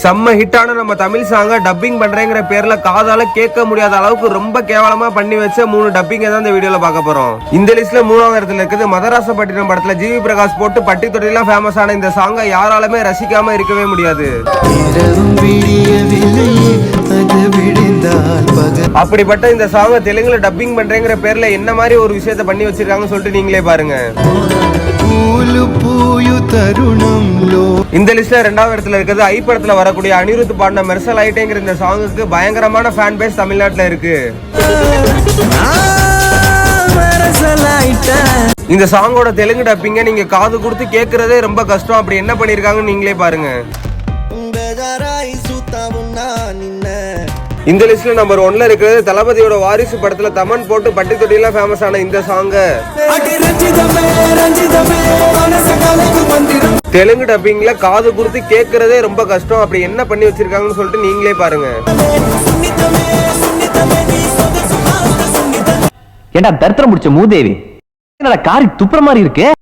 செம்ம ஹிட்டான நம்ம தமிழ் சாங்க டப்பிங் பண்றேங்கிற பேர்ல காதால கேட்க முடியாத அளவுக்கு ரொம்ப கேவலமா பண்ணி வச்ச 3 டப்பிங்க தான் இந்த வீடியோல பார்க்க போறோம். இந்த லிஸ்ட்ல 3வது இடத்துல இருக்குது மதராசப்பட்டினம் படத்துல ஜிவி பிரகாஷ் போட்டு பட்டி தொட்டிலாம் ஃபேமஸ் ஆன இந்த சாங்கை யாராலுமே ரசிக்காம இருக்கவே முடியாது. அப்படிப்பட்ட இந்த சாங்கை தெலுங்குல டப்பிங் பண்றேங்கிற பேர்ல என்ன மாதிரி ஒரு விஷயத்த பண்ணி வச்சிருக்காங்கன்னு சொல்லிட்டு நீங்களே பாருங்க. இந்த லிஸ்ட்ல 2வது இடத்துல இருக்குது ஐ படத்துல வரக்கூடிய அனிருத் பாடின மெர்சல் ஆயிட்டேங்கிற இந்த சாங்குக்கு பயங்கரமான ஃபேன் பேஸ் தமிழ்நாட்டுல இருக்கு. இந்த சாங்கோட தெலுங்கு டப்பிங்க நீங்க காது கொடுத்து கேட்கறதே ரொம்ப கஷ்டம். அப்படி என்ன பண்ணிருக்காங்கன்னு நீங்களே பாருங்க. இந்த லிஸ்ட்ல நம்பர் 1ல இருக்கிறது தளபதியோட வாரிசு படத்துல தமன் போட்டு பட்டி தொட்டிலாம் ஃபேமஸ் ஆன இந்த சாங்க தெலுங்கு டப்பிங்ல காது கொடுத்து கேட்கறதே ரொம்ப கஷ்டம். அப்படி என்ன பண்ணி வச்சிருக்காங்கன்னு சொல்லிட்டு நீங்களே பாருங்க. ஏண்டா தரித்திரம் முடிச்ச மூதேவி, என்னடா காரி துப்புற மாதிரி இருக்கு.